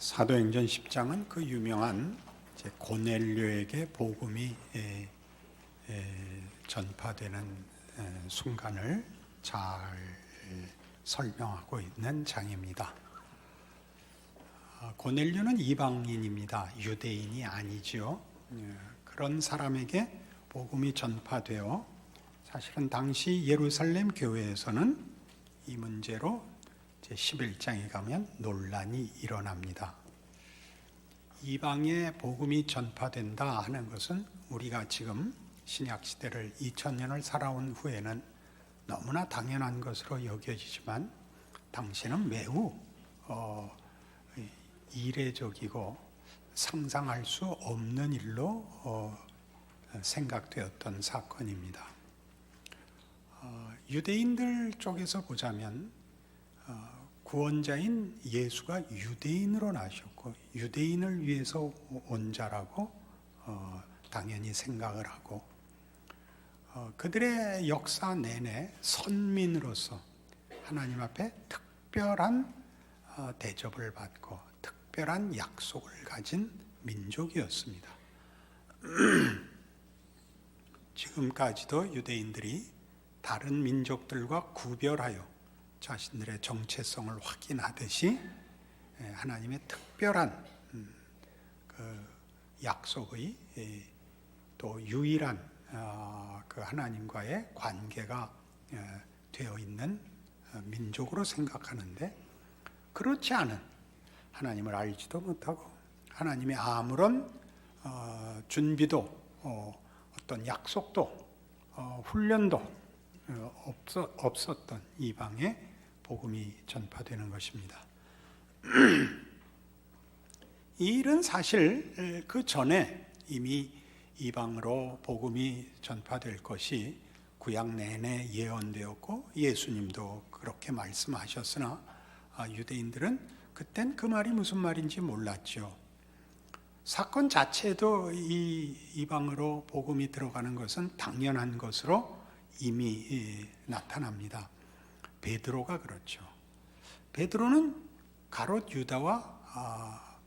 사도행전 10장은 그 유명한 고넬료에게 복음이 전파되는 순간을 잘 설명하고 있는 장입니다. 고넬료는 이방인입니다. 유대인이 아니지요. 그런 사람에게 복음이 전파되어 사실은 당시 예루살렘 교회에서는 이 문제로 제11장에 가면 논란이 일어납니다. 이방에 복음이 전파된다 하는 것은 우리가 지금 신약시대를 2000년을 살아온 후에는 너무나 당연한 것으로 여겨지지만 당시는 매우 이례적이고 상상할 수 없는 일로 생각되었던 사건입니다. 유대인들 쪽에서 보자면 구원자인 예수가 유대인으로 나셨고 유대인을 위해서 온 자라고 당연히 생각을 하고 그들의 역사 내내 선민으로서 하나님 앞에 특별한 대접을 받고 특별한 약속을 가진 민족이었습니다. 지금까지도 유대인들이 다른 민족들과 구별하여 자신들의 정체성을 확인하듯이 하나님의 특별한 그 약속의 또 유일한 그 하나님과의 관계가 되어 있는 민족으로 생각하는데, 그렇지 않은, 하나님을 알지도 못하고 하나님의 아무런 준비도 어떤 약속도 훈련도 없었던 이방에 복음이 전파되는 것입니다. 이 일은 사실 그 전에 이미 이방으로 복음이 전파될 것이 구약 내내 예언되었고 예수님도 그렇게 말씀하셨으나 유대인들은 그땐 그 말이 무슨 말인지 몰랐죠. 사건 자체도 이 이방으로 복음이 들어가는 것은 당연한 것으로 이미 나타납니다. 베드로가 그렇죠. 베드로는 가롯 유다와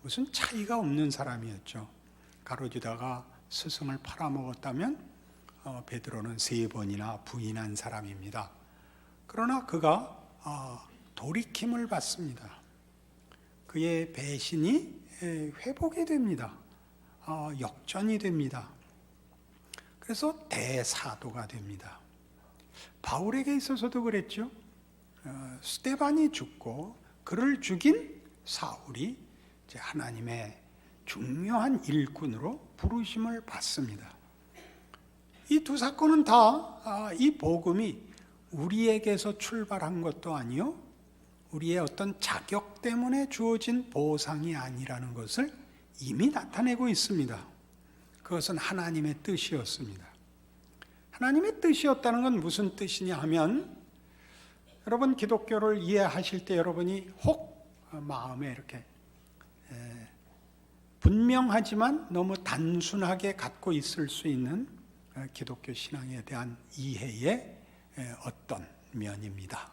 무슨 차이가 없는 사람이었죠. 가롯 유다가 스승을 팔아먹었다면 베드로는 3번이나 부인한 사람입니다. 그러나 그가 돌이킴을 받습니다. 그의 배신이 회복이 됩니다. 역전이 됩니다. 그래서 대사도가 됩니다. 바울에게 있어서도 그랬죠. 스데반이 죽고 그를 죽인 사울이 이제 하나님의 중요한 일꾼으로 부르심을 받습니다. 이 두 사건은 다 이 복음이 우리에게서 출발한 것도 아니요, 우리의 어떤 자격 때문에 주어진 보상이 아니라는 것을 이미 나타내고 있습니다. 그것은 하나님의 뜻이었습니다. 하나님의 뜻이었다는 건 무슨 뜻이냐 하면, 여러분 기독교를 이해하실 때 여러분이 혹 마음에 이렇게 분명하지만 너무 단순하게 갖고 있을 수 있는 기독교 신앙에 대한 이해의 어떤 면입니다.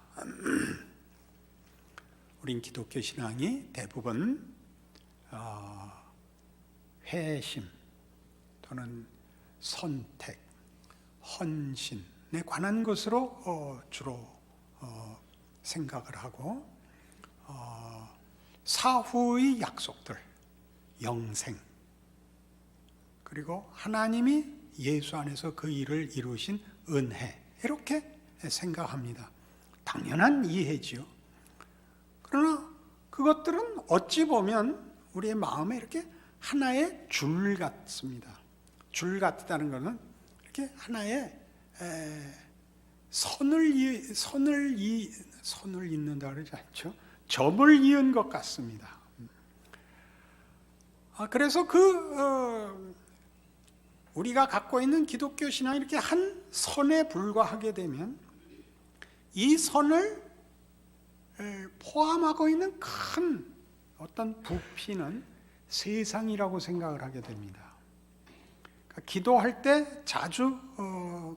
우린 기독교 신앙이 대부분 회심 또는 선택, 헌신에 관한 것으로 주로 생각을 하고 사후의 약속들, 영생, 그리고 하나님이 예수 안에서 그 일을 이루신 은혜, 이렇게 생각합니다. 당연한 이해지요. 그러나 그것들은 어찌 보면 우리의 마음에 이렇게 하나의 줄 같습니다. 줄 같다는 것은 이렇게 하나의 선을 잇는다 그러지 않죠? 점을 이은 것 같습니다. 그래서 우리가 갖고 있는 기독교 신앙이 이렇게 한 선에 불과하게 되면 이 선을 포함하고 있는 큰 어떤 부피는 세상이라고 생각을 하게 됩니다. 기도할 때 자주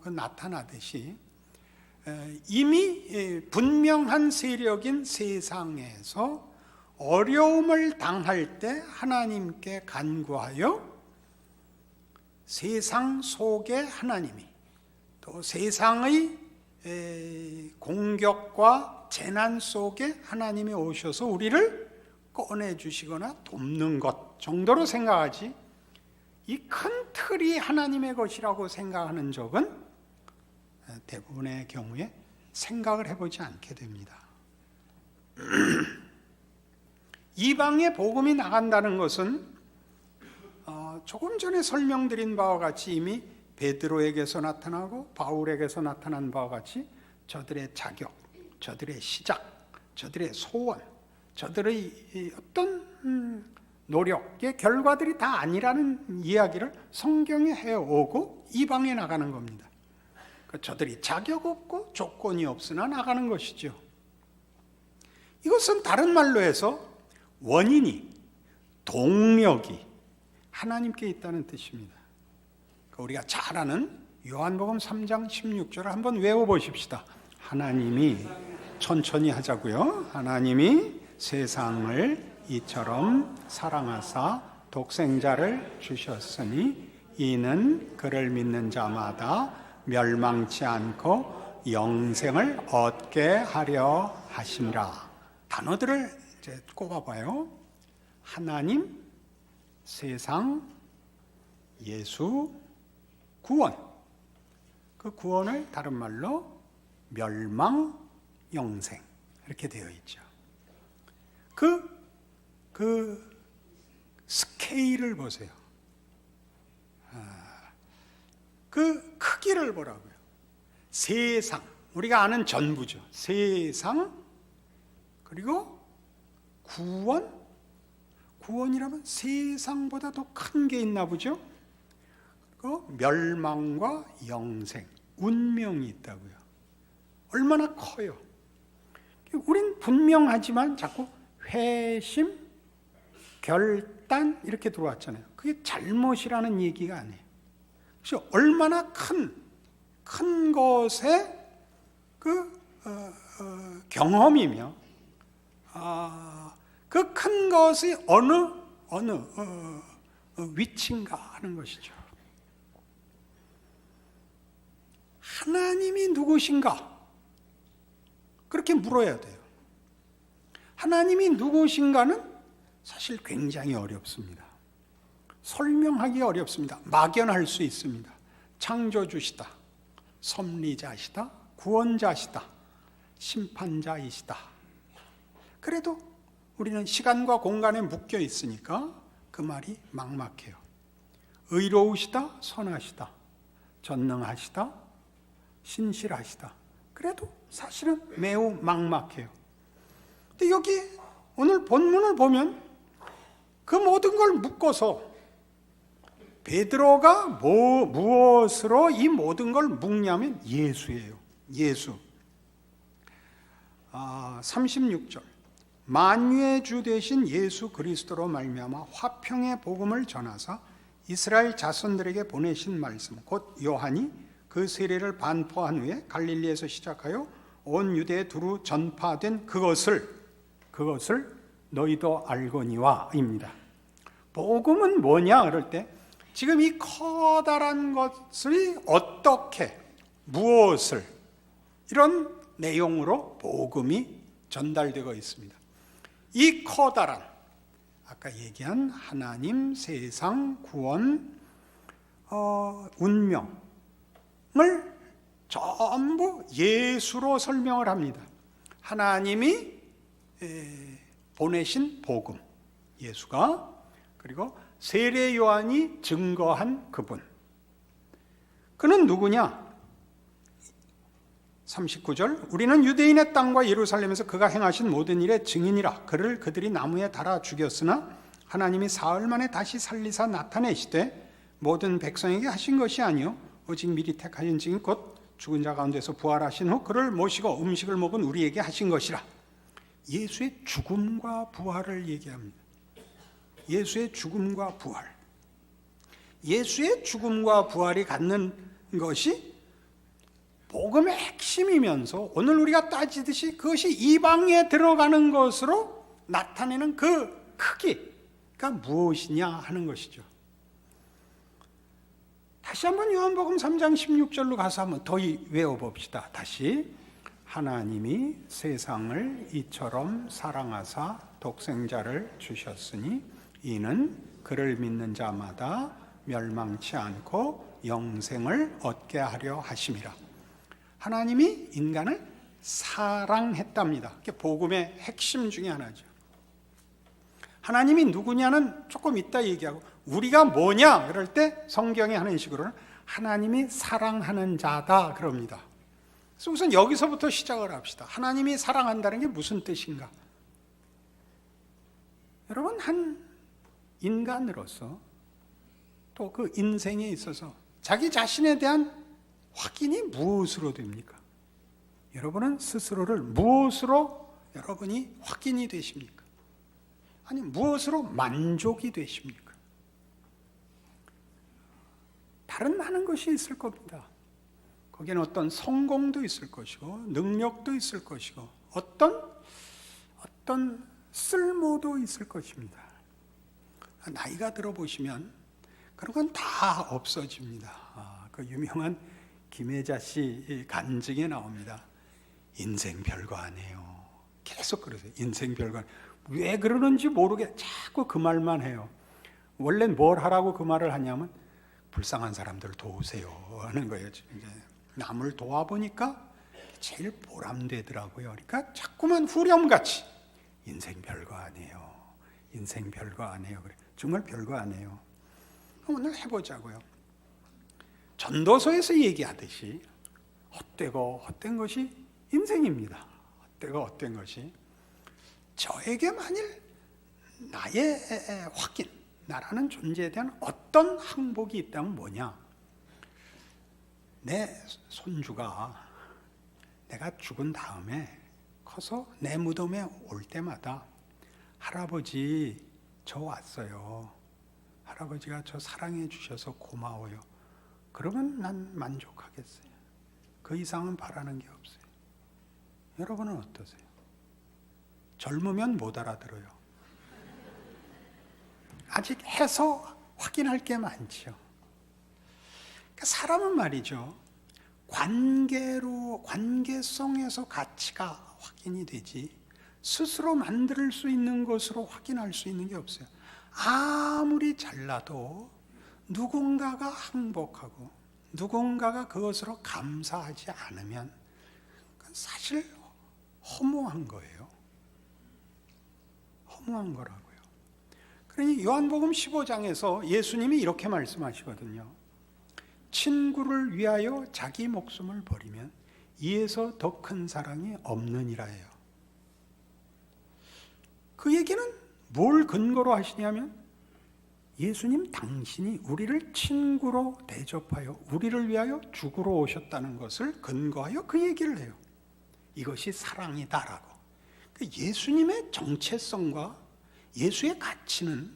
나타나듯이 이미 분명한 세력인 세상에서 어려움을 당할 때 하나님께 간구하여 세상 속에 하나님이 또 세상의 공격과 재난 속에 하나님이 오셔서 우리를 꺼내주시거나 돕는 것 정도로 생각하지, 이 큰 틀이 하나님의 것이라고 생각하는 적은 대부분의 경우에 생각을 해보지 않게 됩니다. 이방에 복음이 나간다는 것은 조금 전에 설명드린 바와 같이 이미 베드로에게서 나타나고 바울에게서 나타난 바와 같이 저들의 자격, 저들의 시작, 저들의 소원, 저들의 어떤 노력의 결과들이 다 아니라는 이야기를 성경에 해오고 이방에 나가는 겁니다. 저들이 자격 없고 조건이 없으나 나가는 것이죠. 이것은 다른 말로 해서 원인이, 동력이 하나님께 있다는 뜻입니다. 우리가 잘 아는 요한복음 3장 16절을 한번 외워보십시다. 하나님이, 천천히 하자고요. 하나님이 세상을 이처럼 사랑하사 독생자를 주셨으니 이는 그를 믿는 자마다 멸망치 않고 영생을 얻게 하려 하심이라. 단어들을 이제 꼽아봐요. 하나님, 세상, 예수, 구원. 그 구원을 다른 말로 멸망, 영생 이렇게 되어 있죠. 그 스케일을 보세요. 그 크기를 보라고요. 세상, 우리가 아는 전부죠. 세상, 그리고 구원. 구원이라면 세상보다 더 큰 게 있나 보죠. 그 멸망과 영생, 운명이 있다고요. 얼마나 커요. 우린 분명하지만 자꾸 회심, 결단 이렇게 들어왔잖아요. 그게 잘못이라는 얘기가 아니에요. 그래서 얼마나 큰 것의 경험이며 그 큰 것이 어느 위치인가 하는 것이죠. 하나님이 누구신가? 그렇게 물어야 돼요. 하나님이 누구신가는 사실 굉장히 어렵습니다. 설명하기 어렵습니다. 막연할 수 있습니다. 창조주시다, 섭리자시다, 구원자시다, 심판자이시다. 그래도 우리는 시간과 공간에 묶여 있으니까 그 말이 막막해요. 의로우시다, 선하시다, 전능하시다, 신실하시다. 그래도 사실은 매우 막막해요. 근데 여기 오늘 본문을 보면 그 모든 걸 묶어서 베드로가 무엇으로 이 모든 걸 묶냐면 예수예요. 예수. 36절. 만유의 주 되신 예수 그리스도로 말미암아 화평의 복음을 전하사 이스라엘 자손들에게 보내신 말씀, 곧 요한이 그 세례를 반포한 후에 갈릴리에서 시작하여 온 유대에 두루 전파된 그것을 너희도 알거니와입니다. 복음은 뭐냐 그럴 때 지금 이 커다란 것이 어떻게, 무엇을, 이런 내용으로 복음이 전달되고 있습니다. 이 커다란, 아까 얘기한 하나님, 세상, 구원, 운명을 전부 예수로 설명을 합니다. 하나님이 보내신 복음, 예수가, 그리고 세례 요한이 증거한 그분. 그는 누구냐? 39절. 우리는 유대인의 땅과 예루살렘에서 그가 행하신 모든 일의 증인이라. 그를 그들이 나무에 달아 죽였으나 하나님이 사흘 만에 다시 살리사 나타내시되 모든 백성에게 하신 것이 아니요 오직 미리 택하신 증인 곧 죽은 자 가운데서 부활하신 후 그를 모시고 음식을 먹은 우리에게 하신 것이라. 예수의 죽음과 부활을 얘기합니다. 예수의 죽음과 부활. 예수의 죽음과 부활이 갖는 것이 복음의 핵심이면서 오늘 우리가 따지듯이 그것이 이방에 들어가는 것으로 나타내는 그 크기가 무엇이냐 하는 것이죠. 다시 한번 요한복음 3장 16절로 가서 한번 더 외워봅시다. 다시. 하나님이 세상을 이처럼 사랑하사 독생자를 주셨으니 이는 그를 믿는 자마다 멸망치 않고 영생을 얻게 하려 하심이라. 하나님이 인간을 사랑했답니다. 그게 복음의 핵심 중에 하나죠. 하나님이 누구냐는 조금 이따 얘기하고, 우리가 뭐냐 그럴 때 성경이 하는 식으로는 하나님이 사랑하는 자다 그럽니다. 그래서 우선 여기서부터 시작을 합시다. 하나님이 사랑한다는 게 무슨 뜻인가? 여러분, 한 인간으로서 또 그 인생에 있어서 자기 자신에 대한 확인이 무엇으로 됩니까? 여러분은 스스로를 무엇으로 여러분이 확인이 되십니까? 아니, 무엇으로 만족이 되십니까? 다른 많은 것이 있을 겁니다. 거기는 어떤 성공도 있을 것이고 능력도 있을 것이고 어떤 쓸모도 있을 것입니다. 나이가 들어보시면 그런 건 다 없어집니다. 그 유명한 김혜자 씨 간증에 나옵니다. 인생 별거 아니에요. 계속 그러세요. 인생 별거 아니에요. 왜 그러는지 모르게 자꾸 그 말만 해요. 원래 뭘 하라고 그 말을 하냐면 불쌍한 사람들 도우세요 하는 거예요. 이제 남을 도와보니까 제일 보람되더라고요. 그러니까 자꾸만 후렴같이 인생 별거 아니에요. 인생 별거 아니에요. 그래. 정말 별거 아니에요. 오늘 해보자고요. 전도서에서 얘기하듯이 헛되고 헛된 것이 인생입니다. 헛되고 헛된 것이. 저에게 만일 나의 확인, 나라는 존재에 대한 어떤 항복이 있다면 뭐냐? 내 손주가 내가 죽은 다음에 커서 내 무덤에 올 때마다 할아버지 저 왔어요. 할아버지가 저 사랑해 주셔서 고마워요. 그러면 난 만족하겠어요. 그 이상은 바라는 게 없어요. 여러분은 어떠세요? 젊으면 못 알아들어요. 아직 해서 확인할 게 많죠. 그러니까 사람은 말이죠. 관계성에서 가치가 확인이 되지 스스로 만들 수 있는 것으로 확인할 수 있는 게 없어요. 아무리 잘나도 누군가가 항복하고 누군가가 그것으로 감사하지 않으면 사실 허무한 거예요. 허무한 거라고요. 그러니 요한복음 15장에서 예수님이 이렇게 말씀하시거든요. 친구를 위하여 자기 목숨을 버리면 이에서 더 큰 사랑이 없느니라 해요. 그 얘기는 뭘 근거로 하시냐면 예수님 당신이 우리를 친구로 대접하여 우리를 위하여 죽으러 오셨다는 것을 근거하여 그 얘기를 해요. 이것이 사랑이다라고. 예수님의 정체성과 예수의 가치는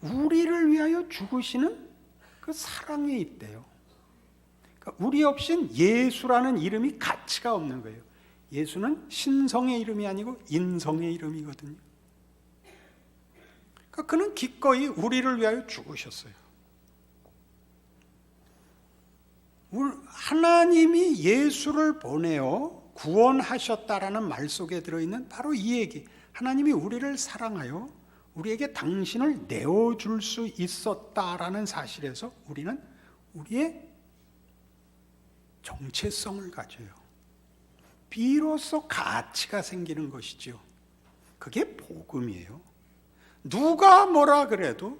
우리를 위하여 죽으시는 그 사랑에 있대요. 그러니까 우리 없인 예수라는 이름이 가치가 없는 거예요. 예수는 신성의 이름이 아니고 인성의 이름이거든요. 그러니까 그는 기꺼이 우리를 위하여 죽으셨어요. 하나님이 예수를 보내어 구원하셨다라는 말 속에 들어있는 바로 이 얘기. 하나님이 우리를 사랑하여 우리에게 당신을 내어줄 수 있었다라는 사실에서 우리는 우리의 정체성을 가져요. 비로소 가치가 생기는 것이죠. 그게 복음이에요. 누가 뭐라 그래도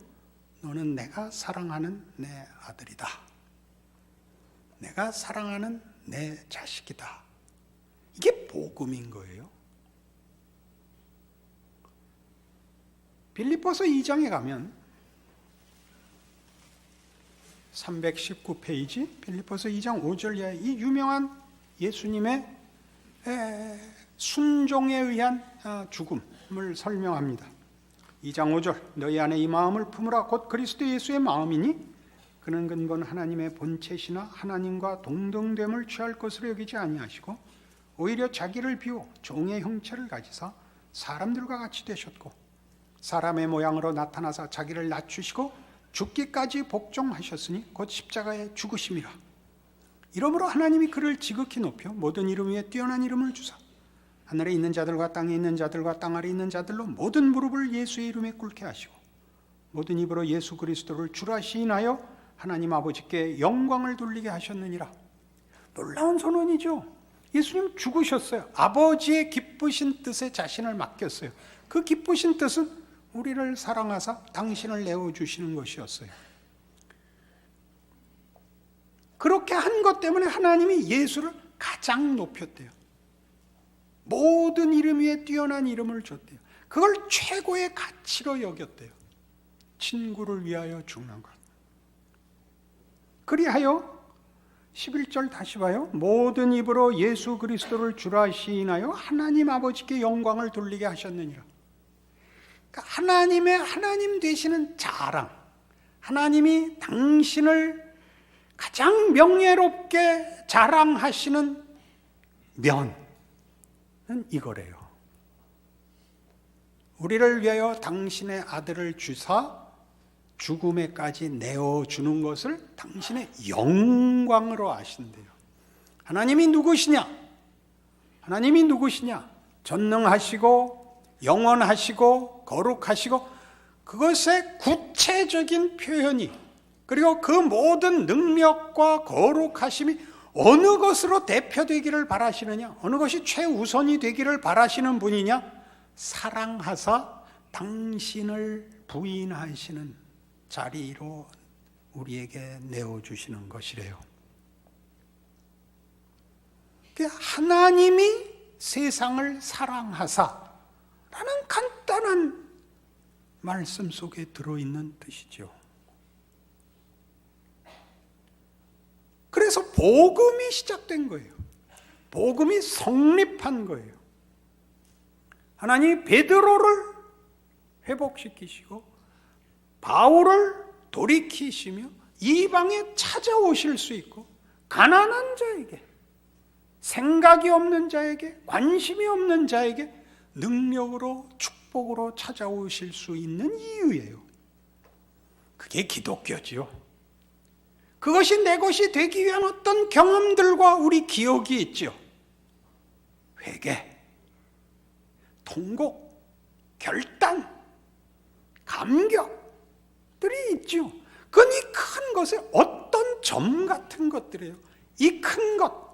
너는 내가 사랑하는 내 아들이다. 내가 사랑하는 내 자식이다. 이게 복음인 거예요. 빌립보서 2장에 가면 319페이지 빌립보서 2장 5절 이하의 이 유명한 예수님의 순종에 의한 죽음을 설명합니다. 2장 5절 너희 안에 이 마음을 품으라 곧 그리스도 예수의 마음이니 그는 근본 하나님의 본체시나 하나님과 동등됨을 취할 것으로 여기지 아니하시고 오히려 자기를 비워 종의 형체를 가지사 사람들과 같이 되셨고 사람의 모양으로 나타나사 자기를 낮추시고 죽기까지 복종하셨으니 곧 십자가에 죽으심이라. 이러므로 하나님이 그를 지극히 높여 모든 이름 위에 뛰어난 이름을 주사 하늘에 있는 자들과 땅에 있는 자들과 땅 아래 있는 자들로 모든 무릎을 예수의 이름에 꿇게 하시고 모든 입으로 예수 그리스도를 주라 시인하여 하나님 아버지께 영광을 돌리게 하셨느니라. 놀라운 선언이죠. 예수님 죽으셨어요. 아버지의 기쁘신 뜻에 자신을 맡겼어요. 그 기쁘신 뜻은 우리를 사랑하사 당신을 내어주시는 것이었어요. 그렇게 한 것 때문에 하나님이 예수를 가장 높였대요. 모든 이름 위에 뛰어난 이름을 줬대요. 그걸 최고의 가치로 여겼대요. 친구를 위하여 죽는 것. 그리하여 11절 다시 봐요. 모든 입으로 예수 그리스도를 주라 시인하여 하나님 아버지께 영광을 돌리게 하셨느니라. 그러니까 하나님의 하나님 되시는 자랑, 하나님이 당신을 가장 명예롭게 자랑하시는 면은 이거래요. 우리를 위하여 당신의 아들을 주사 죽음에까지 내어주는 것을 당신의 영광으로 아신대요. 하나님이 누구시냐? 하나님이 누구시냐? 전능하시고 영원하시고 거룩하시고 그것의 구체적인 표현이 그리고 그 모든 능력과 거룩하심이 어느 것으로 대표되기를 바라시느냐? 어느 것이 최우선이 되기를 바라시는 분이냐? 사랑하사 당신을 부인하시는 자리로 우리에게 내어주시는 것이래요. 하나님이 세상을 사랑하사 라는 간단한 말씀 속에 들어있는 뜻이죠. 그래서 복음이 시작된 거예요. 복음이 성립한 거예요. 하나님이 베드로를 회복시키시고 바울을 돌이키시며 이방에 찾아오실 수 있고 가난한 자에게, 생각이 없는 자에게, 관심이 없는 자에게 능력으로 축복으로 찾아오실 수 있는 이유예요. 그게 기독교지요. 그것이 내 것이 되기 위한 어떤 경험들과 우리 기억이 있죠. 회개, 통곡, 결단, 감격들이 있죠. 그건 이 큰 것의 어떤 점 같은 것들이에요. 이 큰 것.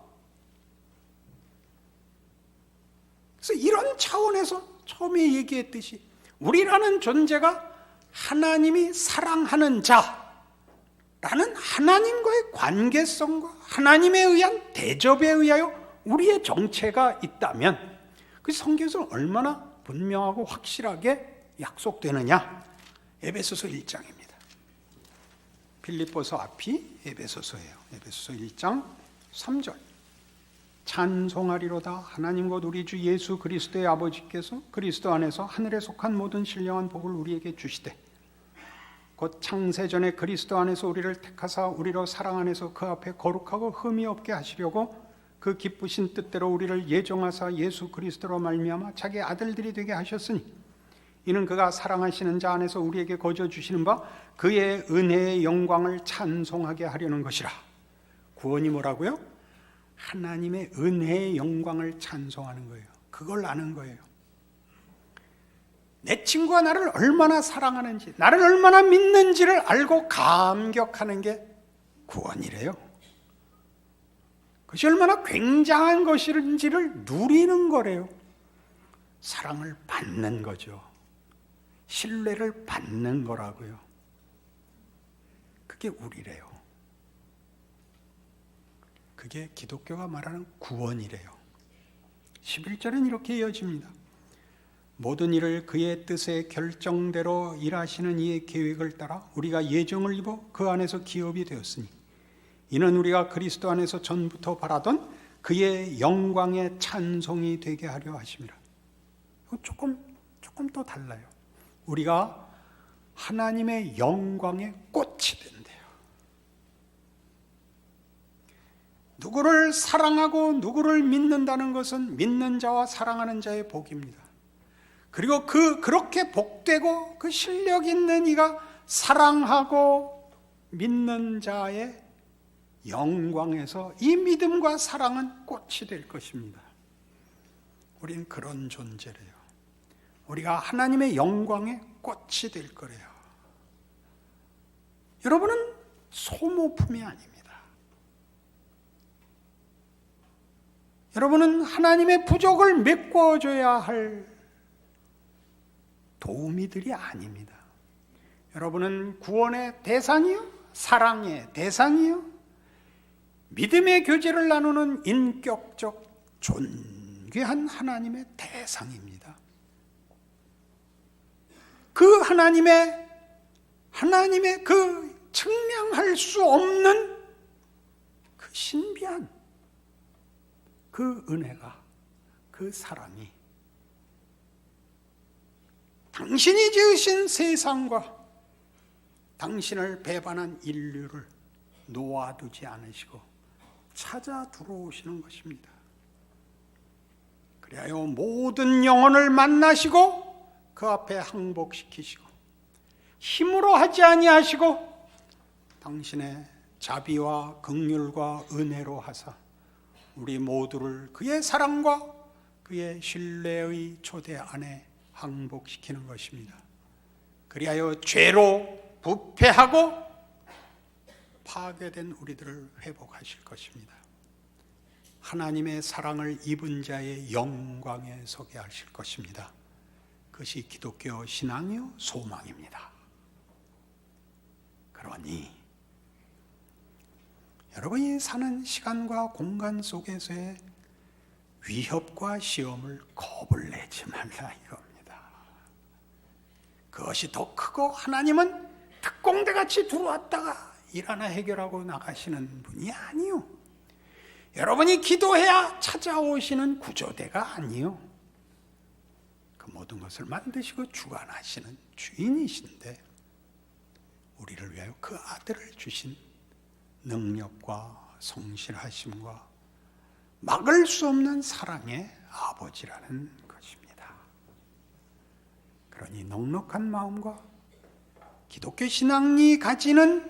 그래서 이런 차원에서 처음에 얘기했듯이 우리라는 존재가 하나님이 사랑하는 자라는 하나님과의 관계성과 하나님에 의한 대접에 의하여 우리의 정체가 있다면 그 성경에서 얼마나 분명하고 확실하게 약속되느냐. 에베소서 1장입니다. 빌립보서 앞이 에베소서예요. 에베소서 1장 3절. 찬송하리로다 하나님 곧 우리 주 예수 그리스도의 아버지께서 그리스도 안에서 하늘에 속한 모든 신령한 복을 우리에게 주시되 곧 창세전에 그리스도 안에서 우리를 택하사 우리로 사랑 안에서 그 앞에 거룩하고 흠이 없게 하시려고 그 기쁘신 뜻대로 우리를 예정하사 예수 그리스도로 말미암아 자기 아들들이 되게 하셨으니 이는 그가 사랑하시는 자 안에서 우리에게 거저 주시는 바 그의 은혜의 영광을 찬송하게 하려는 것이라. 구원이 뭐라고요? 하나님의 은혜의 영광을 찬송하는 거예요. 그걸 아는 거예요. 내 친구가 나를 얼마나 사랑하는지, 나를 얼마나 믿는지를 알고 감격하는 게 구원이래요. 그것이 얼마나 굉장한 것인지를 누리는 거래요. 사랑을 받는 거죠. 신뢰를 받는 거라고요. 그게 우리래요. 그게 기독교가 말하는 구원이래요. 11절은 이렇게 이어집니다. 모든 일을 그의 뜻의 결정대로 일하시는 이의 계획을 따라 우리가 예정을 입어 그 안에서 기업이 되었으니 이는 우리가 그리스도 안에서 전부터 바라던 그의 영광의 찬송이 되게 하려 하심이라. 조금 또 달라요. 우리가 하나님의 영광의 꽃이 된대요. 누구를 사랑하고 누구를 믿는다는 것은 믿는 자와 사랑하는 자의 복입니다. 그리고 그렇게 복되고 그 실력 있는 이가 사랑하고 믿는 자의 영광에서 이 믿음과 사랑은 꽃이 될 것입니다. 우린 그런 존재래요. 우리가 하나님의 영광의 꽃이 될 거래요. 여러분은 소모품이 아닙니다. 여러분은 하나님의 부족을 메꿔줘야 할 도우미들이 아닙니다. 여러분은 구원의 대상이요, 사랑의 대상이요, 믿음의 교제를 나누는 인격적 존귀한 하나님의 대상입니다. 그 하나님의 그 측량할 수 없는 그 신비한 그 은혜가, 그 사랑이 당신이 지으신 세상과 당신을 배반한 인류를 놓아두지 않으시고 찾아 들어오시는 것입니다. 그리하여 모든 영혼을 만나시고 그 앞에 항복시키시고 힘으로 하지 아니하시고 당신의 자비와 긍휼과 은혜로 하사 우리 모두를 그의 사랑과 그의 신뢰의 초대 안에 항복시키는 것입니다. 그리하여 죄로 부패하고 파괴된 우리들을 회복하실 것입니다. 하나님의 사랑을 입은 자의 영광에 서게 하실 것입니다. 그것이 기독교 신앙이요 소망입니다. 그러니 여러분이 사는 시간과 공간 속에서의 위협과 시험을 겁을 내지 말라 이겁니다. 그것이 더 크고 하나님은 특공대같이 들어왔다가 일 하나 해결하고 나가시는 분이 아니요. 여러분이 기도해야 찾아오시는 구조대가 아니요. 그 모든 것을 만드시고 주관하시는 주인이신데 우리를 위하여 그 아들을 주신 능력과 성실하심과 막을 수 없는 사랑의 아버지라는 것입니다. 그러니 넉넉한 마음과 기독교 신앙이 가지는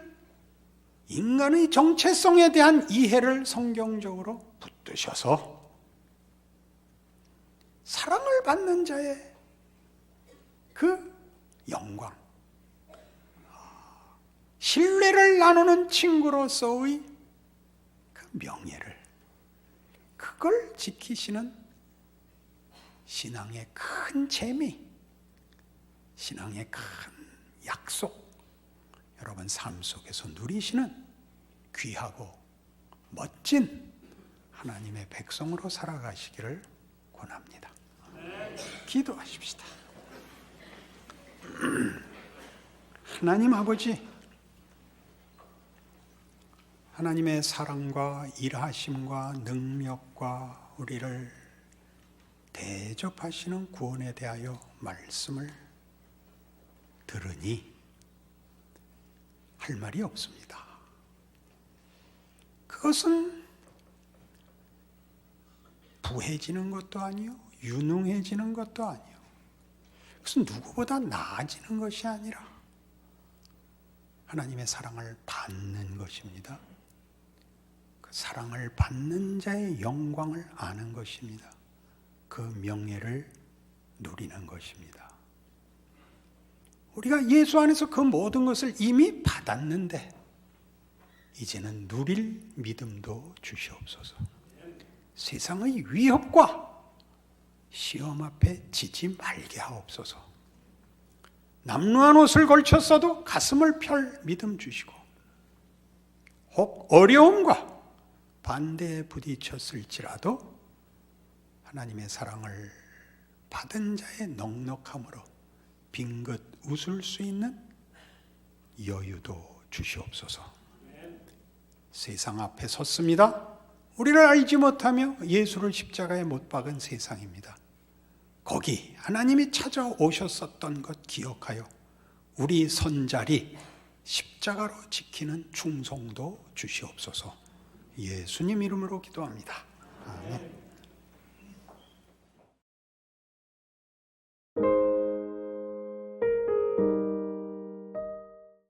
인간의 정체성에 대한 이해를 성경적으로 붙드셔서 사랑을 받는 자의 그 영광, 신뢰를 나누는 친구로서의 그 명예를, 그걸 지키시는 신앙의 큰 재미, 신앙의 큰 약속, 여러분 삶 속에서 누리시는 귀하고 멋진 하나님의 백성으로 살아가시기를 권합니다. 기도하십시다. 하나님 아버지, 하나님의 사랑과 일하심과 능력과 우리를 대접하시는 구원에 대하여 말씀을 들으니 할 말이 없습니다. 그것은 부해지는 것도 아니요, 유능해지는 것도 아니요, 그것은 누구보다 나아지는 것이 아니라 하나님의 사랑을 받는 것입니다. 그 사랑을 받는 자의 영광을 아는 것입니다. 그 명예를 누리는 것입니다. 우리가 예수 안에서 그 모든 것을 이미 받았는데 이제는 누릴 믿음도 주시옵소서. 세상의 위협과 시험 앞에 지지 말게 하옵소서. 남루한 옷을 걸쳤어도 가슴을 펼 믿음 주시고, 혹 어려움과 반대에 부딪혔을지라도 하나님의 사랑을 받은 자의 넉넉함으로 빙긋 웃을 수 있는 여유도 주시옵소서. 세상 앞에 섰습니다. 우리를 알지 못하며 예수를 십자가에 못 박은 세상입니다. 거기 하나님이 찾아오셨었던 것 기억하여 우리 선자리 십자가로 지키는 충성도 주시옵소서. 예수님 이름으로 기도합니다. 아멘.